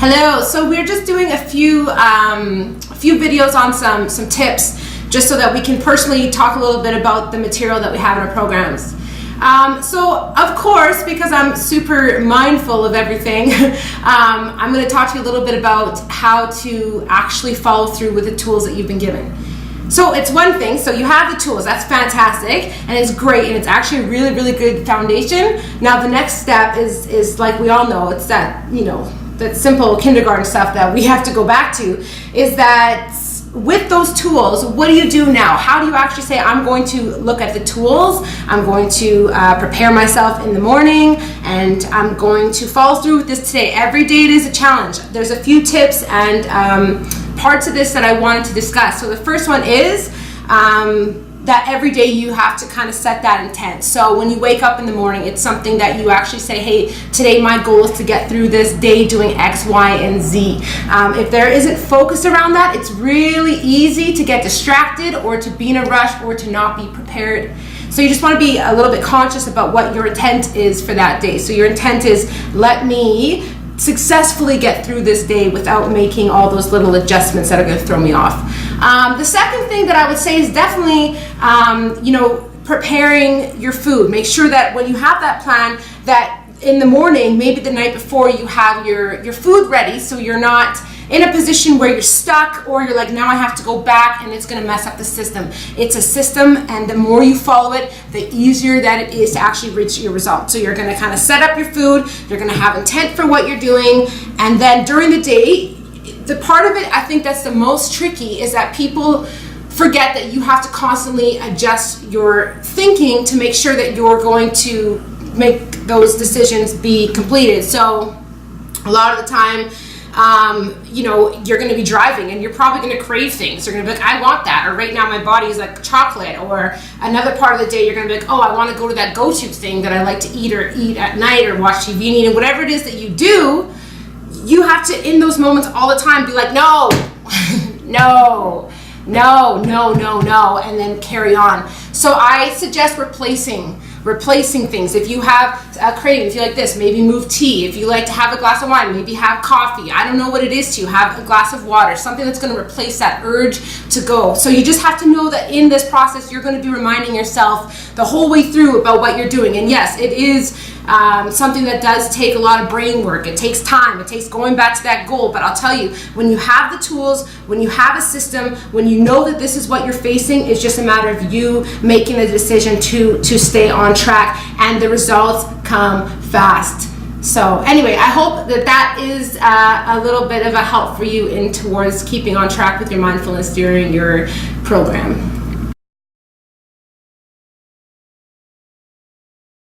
Hello. So we're just doing a few videos on some tips, just so that we can personally talk a little bit about the material that we have in our programs. So of course, because I'm super mindful of everything, I'm going to talk to you a little bit about how to actually follow through with the tools that you've been given. So it's one thing, so you have the tools, that's fantastic, and it's great, and it's actually a really, really good foundation. Now the next step is like we all know, it's that, that simple kindergarten stuff that we have to go back to, is that with those tools, what do you do now? How do you actually say, I'm going to look at the tools, I'm going to prepare myself in the morning, and I'm going to follow through with this today. Every day it is a challenge. There's a few tips and parts of this that I wanted to discuss. So the first one is that every day you have to kind of set that intent. So when you wake up in the morning, it's something that you actually say, hey, today my goal is to get through this day doing X, Y, and Z. If there isn't focus around that, it's really easy to get distracted or to be in a rush or to not be prepared. So you just want to be a little bit conscious about what your intent is for that day. So your intent is, let me successfully get through this day without making all those little adjustments that are going to throw me off. The second thing that I would say is definitely, preparing your food. Make sure that when you have that plan, that in the morning, maybe the night before, you have your food ready, so you're not in a position where you're stuck or you're like, now I have to go back and it's going to mess up the system. It's a system, and the more you follow it, the easier that it is to actually reach your result. So you're going to kind of set up your food, you're going to have intent for what you're doing, and then during the day, the part of it I think that's the most tricky is that people forget that you have to constantly adjust your thinking to make sure that you're going to make those decisions be completed. So a lot of the time, you're going to be driving and you're probably going to crave things. You're going to be like, I want that. Or right now my body is like chocolate. Or another part of the day, you're going to be like, oh, I want to go to that go-to thing that I like to eat at night or watch TV and whatever it is that you do, you have to, in those moments all the time, be like, no, no, no, no, no, no, and then carry on. So I suggest replacing things. If you have a craving, if you like this, maybe move tea. If you like to have a glass of wine, maybe have coffee. I don't know what it is to you. Have a glass of water, something that's going to replace that urge to go. So you just have to know that in this process, you're going to be reminding yourself the whole way through about what you're doing. And yes, it is something that does take a lot of brain work. It takes time. It takes going back to that goal. But I'll tell you, when you have the tools, when you have a system, when you know that this is what you're facing, it's just a matter of you making the decision to stay on track, and the results come fast. So anyway, I hope that is a little bit of a help for you in towards keeping on track with your mindfulness during your program.